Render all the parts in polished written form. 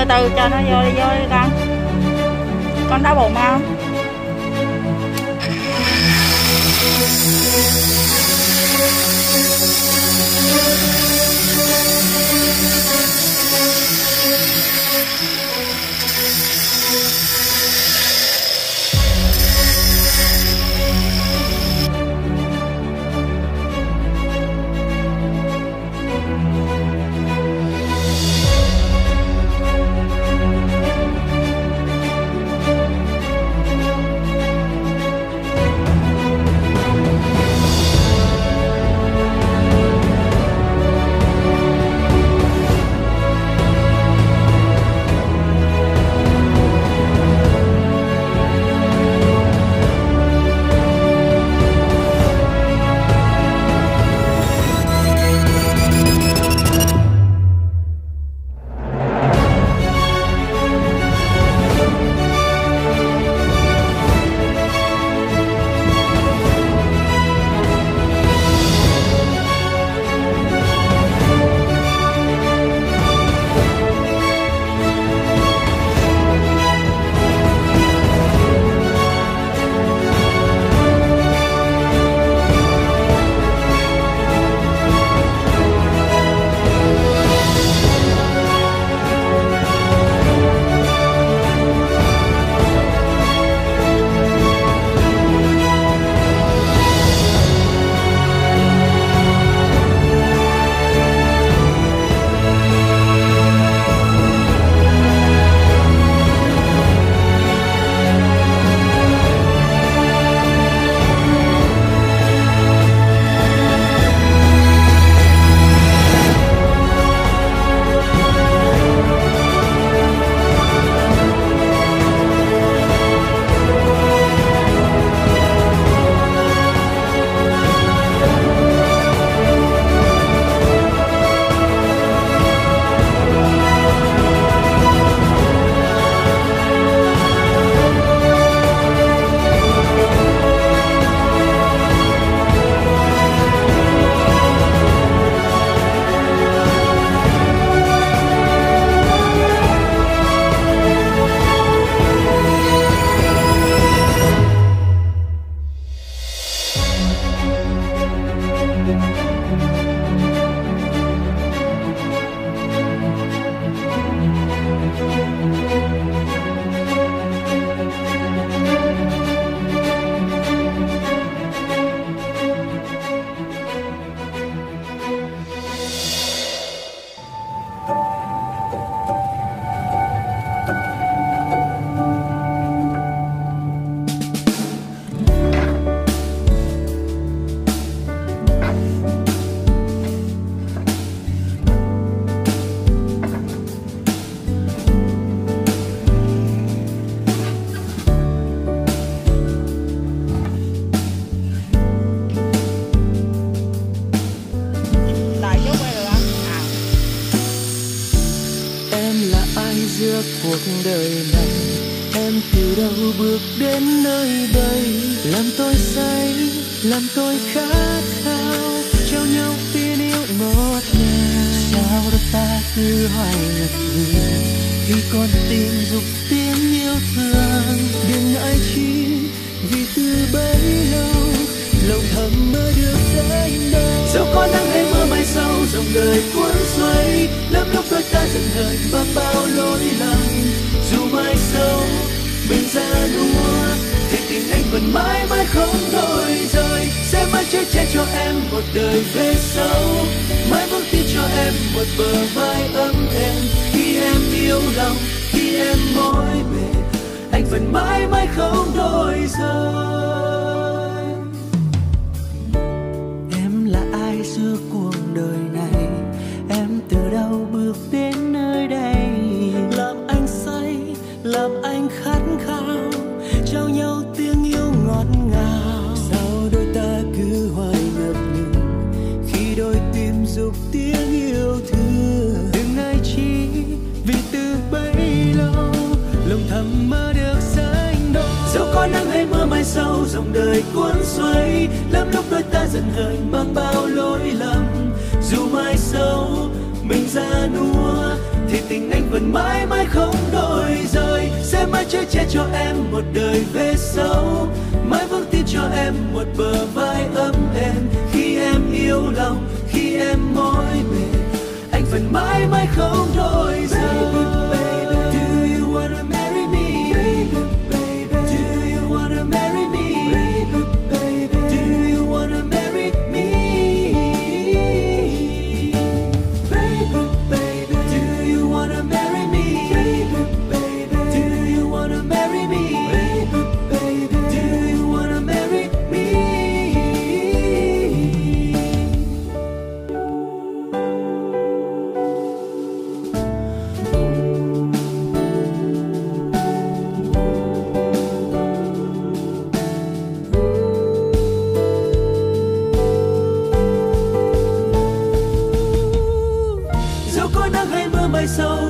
từ cho nó vô đi con. Con đau bụng không? cuộc đời này, em từ đâu bước đến nơi đây, làm tôi say, làm tôi khát khao, trao nhau tin yêu ngọt ngào. Sao đôi ta cứ hoài ngập ngừng khi con tim dục tiếng yêu thương, đừng ngại chi vì từ bấy lâu lòng thầm mơ được đến đâu. Dẫu có nắng hay mưa mai sau dòng đời cuốn xoay, lắm lúc đôi ta giận hờn mang bao lỗi lầm. Dù mai sau mình ra đua thì tình anh vẫn mãi mãi không đổi rời, sẽ mãi chở che cho em một đời về sau, mãi vững tin cho em một bờ vai ấm êm. Khi em yêu lòng, khi em mỏi mệt, anh vẫn mãi mãi không đổi rời. Em là ai giữa cuộc đời này, em từ đâu bước đến nơi đây, làm anh say, làm anh khát khao, trao nhau tiếng yêu ngọt ngào. Sao đôi ta cứ hoài ngập ngừng khi đôi tim dục tiếng yêu thương, đừng ai chi vì từ bấy lâu lòng thầm mơ được sánh đôi. Dẫu có nắng hay mưa mai sau dòng đời cuốn xoay, lắm lúc đôi ta giận hờn mang bao lỗi lầm. Dù mai sau mình ra nua thì tình anh vẫn mãi mãi không đổi rời, sẽ mãi chở che cho em một đời về sau, mãi vững tin cho em một bờ vai ấm êm. Khi em yêu lòng, khi em mỏi mệt, anh vẫn mãi mãi không đổi rời.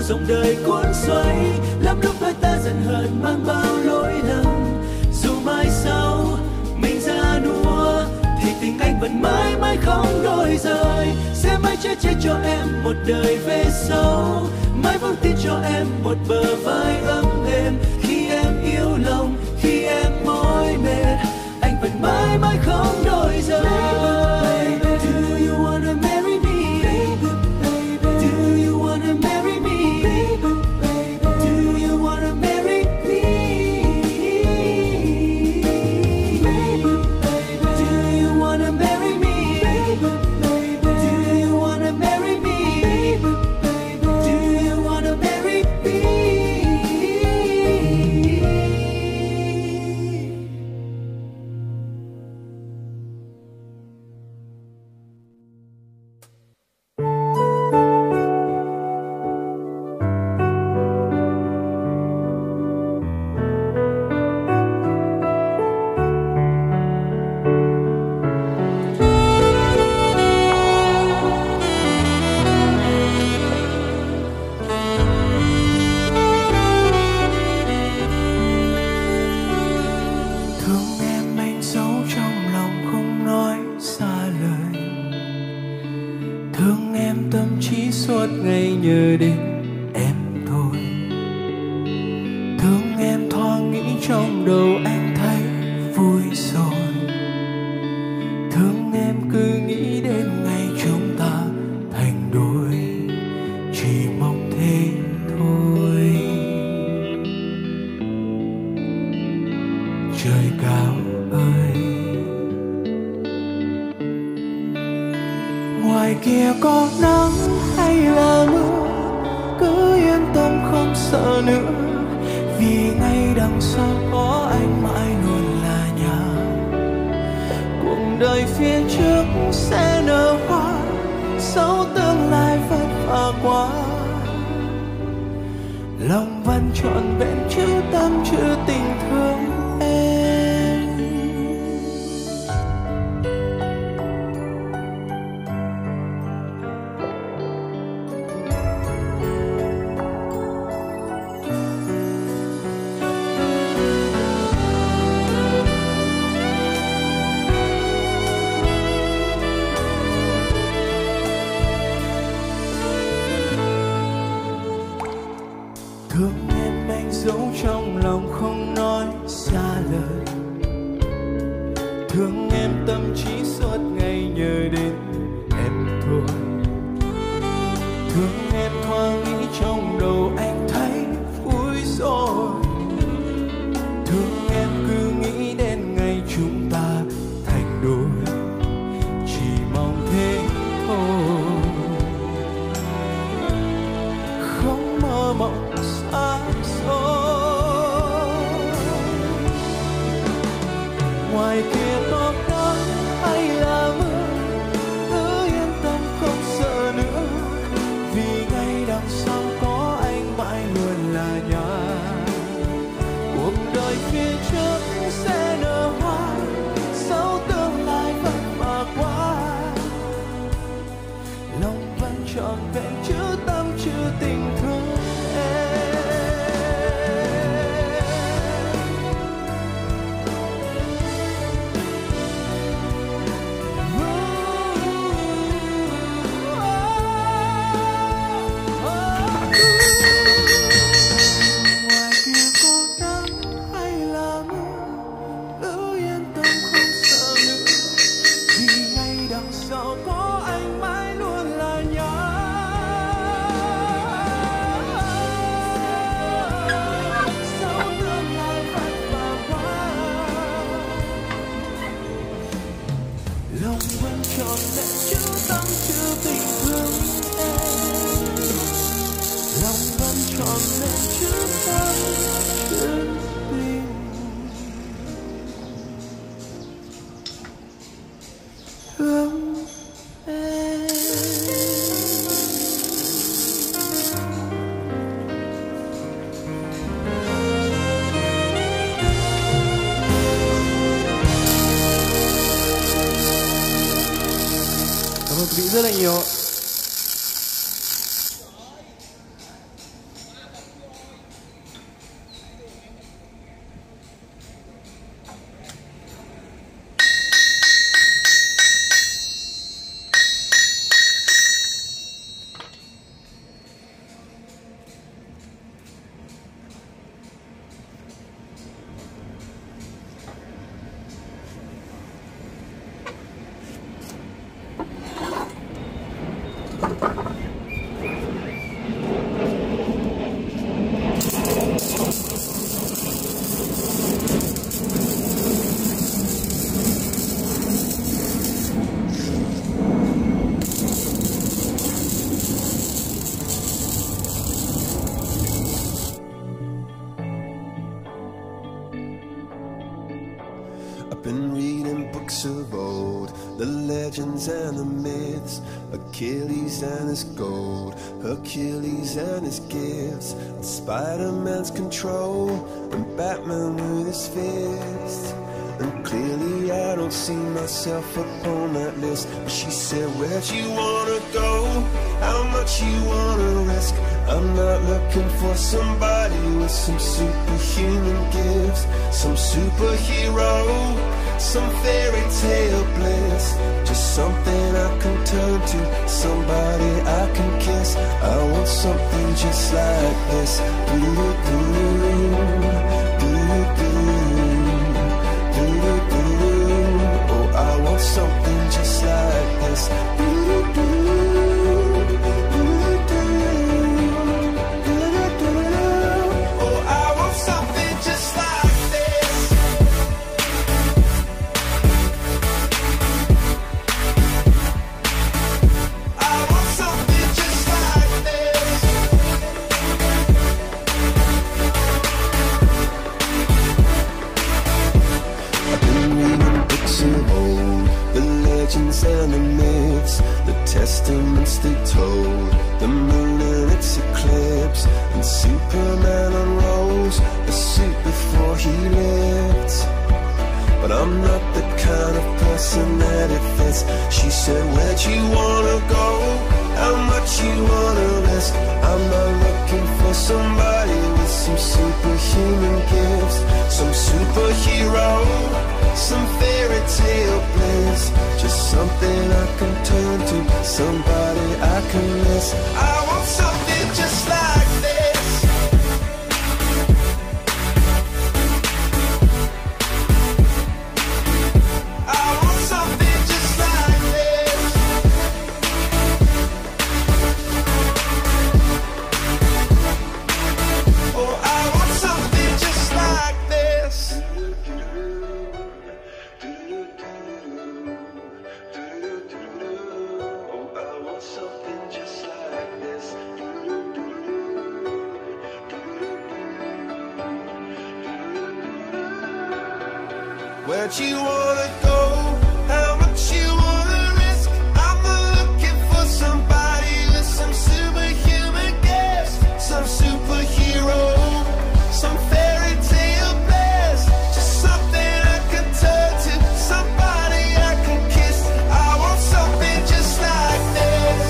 Dòng đời cuốn xoay, lắm lúc đôi ta giận hờn mang bao lỗi lầm. Dù mai sau mình ra nua, thì tình anh vẫn mãi mãi không đổi rời, sẽ mãi chở che cho em một đời về sau, mãi vững tin cho em một bờ vai ấm êm. Khi em yêu lòng, khi em mỏi mệt, anh vẫn mãi mãi không đổi rời. ơn quý vị rất là nhiều. Been reading books of old, the legends and the myths, Achilles and his gold, Hercules and his gifts, Spider-Man's control, and Batman with his fists. And clearly I don't see myself upon that list. But she said, where'd you wanna go? How much you wanna risk? I'm not looking for somebody with some superhuman gifts, some superhero, some fairy tale bliss. Just something I can turn to, somebody I can kiss. I want something just like this. Oh, I want something just like this. And the myths, the testaments they told, the moon and its eclipse, and Superman unrolls the suit before he lived. But I'm not the kind of person that it fits. She said, where'd you wanna go? How much you wanna risk? I'm not looking for somebody with some superhuman gifts, some superhero, some fairy tale bliss. Just something I can turn to, somebody I can miss. I want something just like this. I want something just like this. Oh, I want something just like this. Where'd you wanna go? How much you wanna risk? I'm not looking for somebody with some superhuman gifts, some superhero, some fairy tale bliss. Just something I can turn to, somebody I can kiss. I want something just like this.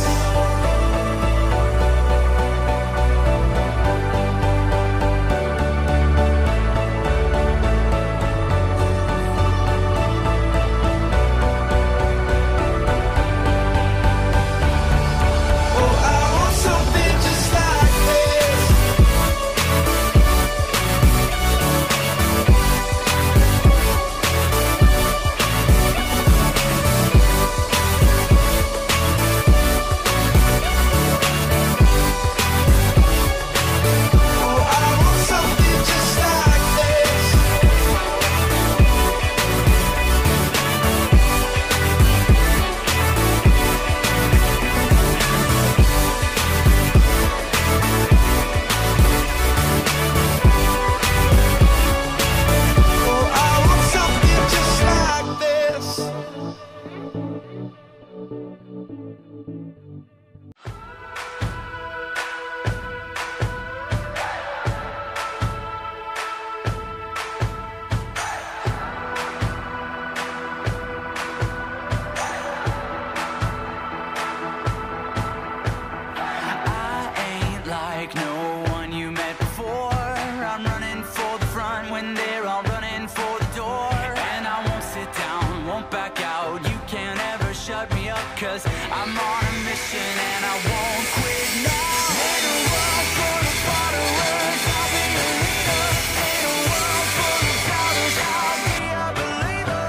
I'm on a mission and I won't quit now. In a world full of followers, I'll be a leader. In a world full of doubters, I'll be a believer.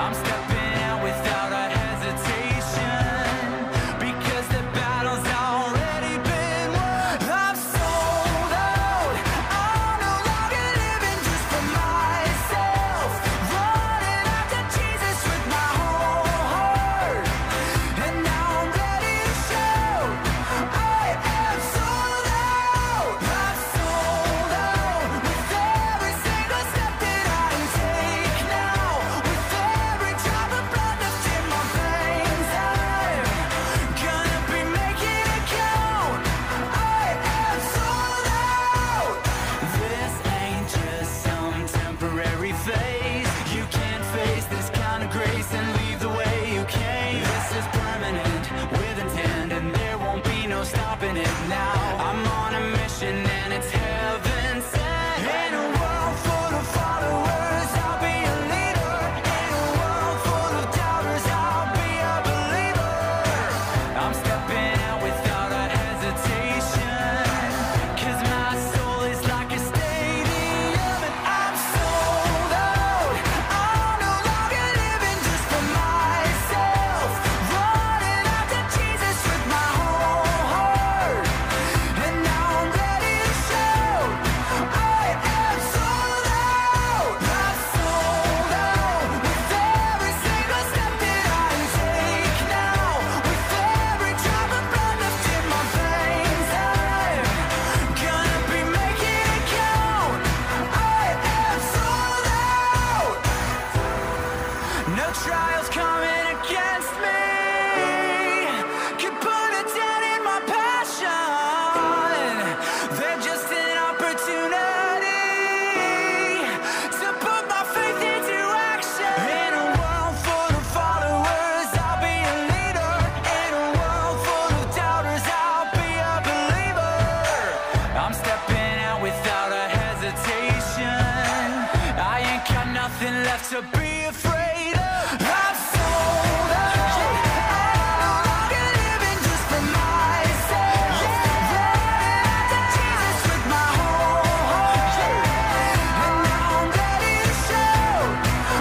I'm stepping out without a hesitation, because the battle's already been won. I'm sold out. I'm no longer living just for myself, running after Jesus with my whole heart. And now I'm ready to shout, I am sold out. I'm sold out with every single step that I take now, with every drop of blood left in my veins. I'm gonna be making it count. I am sold out. This ain't just some temporary phase. You can't face this kind of grace and leave the way you came. This is permanent with intent, and there won't be no stopping it now. I'm on a mission and it's heaven sent. In a world full of followers, I'll be a leader. In a world full of doubters, I'll be a believer. I'm stepping out without a hesitation, 'cause my soul is like a stadium, and I'm sold out. I'm no longer living just for myself, running after Jesus with my whole heart. And now I'm ready to shout, I am sold out. I'm sold out with every single step that I take now, with every drop of blood left in my veins. I'm gonna be making it count. I am sold out. No trials coming against me can put a dent in my passion. They're just an opportunity to put my faith into action. In a world full of followers, I'll be a leader. In a world full of doubters, I'll be a believer. I'm stepping out without a hesitation. I ain't got nothing left to be afraid of. I'm sold out. I'm no longer living just for myself, running after Jesus with my whole heart. And now I'm ready to shout,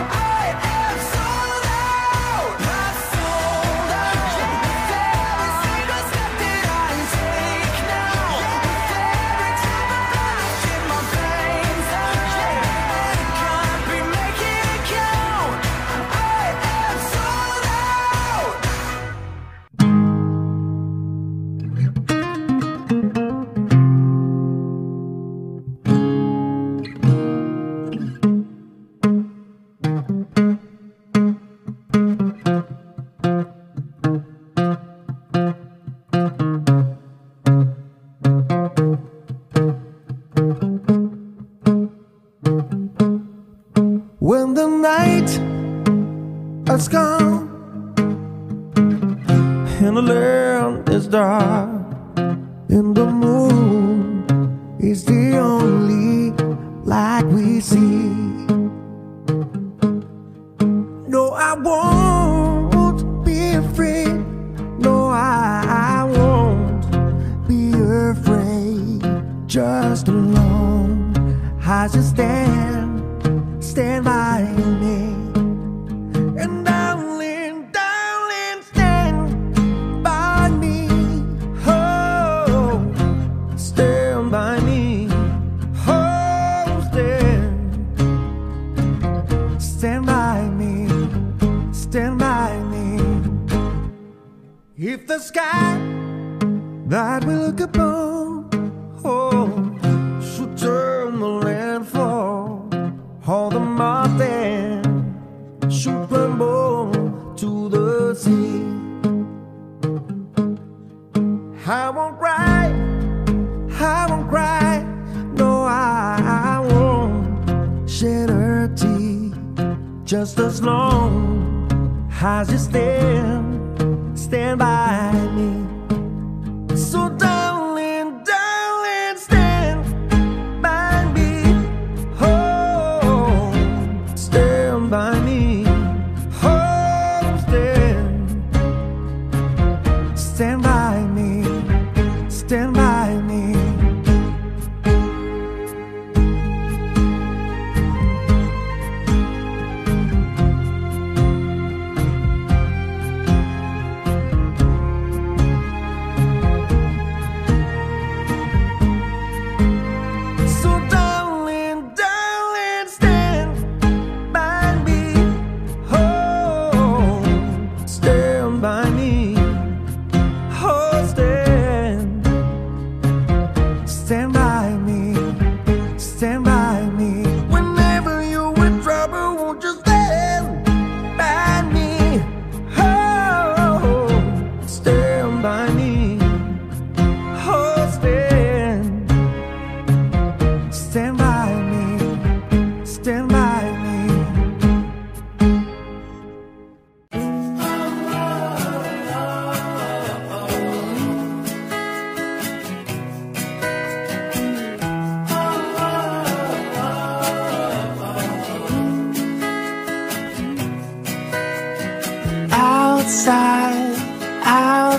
I am sold out. I'm sold out with every single step that I take now, with every drop of blood left in my veins. I'm gonna be making it count. I am sold out. When the night has come and the land is dark, and the moon is the only light we see. No, I won't be afraid. No, I won't be afraid. Just alone, I just stand by me. And darling, darling, stand by me. Oh, stand by me. Oh, stand by me. Stand by me. If the sky that we look upon, oh, should turn the landfall, all the mountain should crumble to the sea. I won't cry, I won't cry. No, I won't shed a tear. Just as long as you stand by me. So darling, darling, stand by me. Oh, stand by me. Oh, stand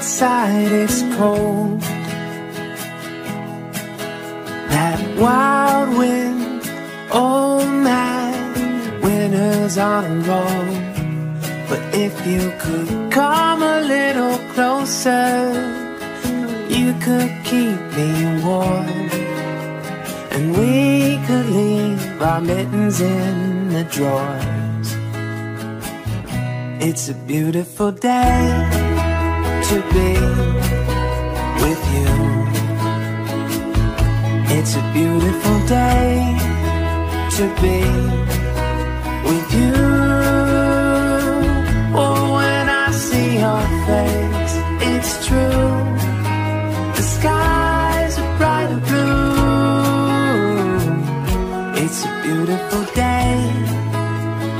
outside it's cold. That wild wind, oh man, winter's on a roll. But if you could come a little closer, you could keep me warm, and we could leave our mittens in the drawers. It's a beautiful day to be with you. It's a beautiful day to be with you. Oh, when I see your face, it's true. The skies are brighter blue. It's a beautiful day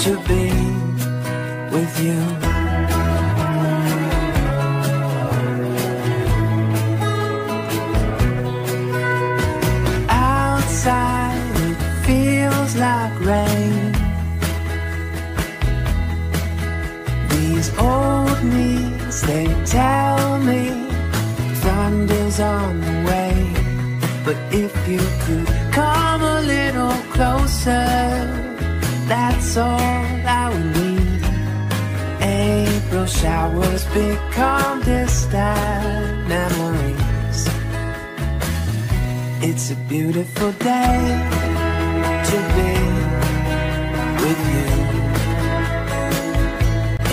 to be with you. Outside it feels like rain. These old knees, they tell me thunder's on the way. But if you could come a little closer, that's all I would need. April showers become distant memories. It's a beautiful day to be with you.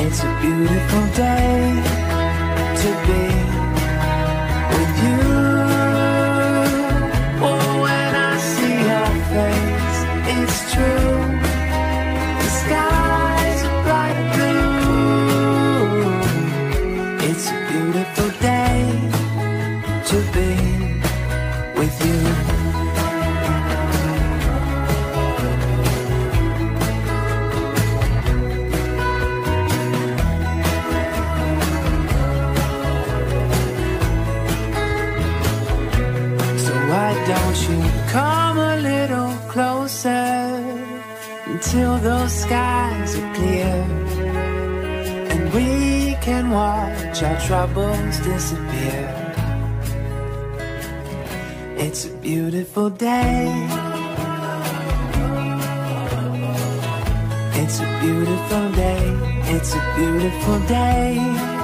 It's a beautiful day to be with you. Oh, when I see your face, it's true. The skies are bright blue. It's a beautiful day to be with you. Don't you come a little closer until those skies are clear, and we can watch our troubles disappear. It's a beautiful day. It's a beautiful day. It's a beautiful day.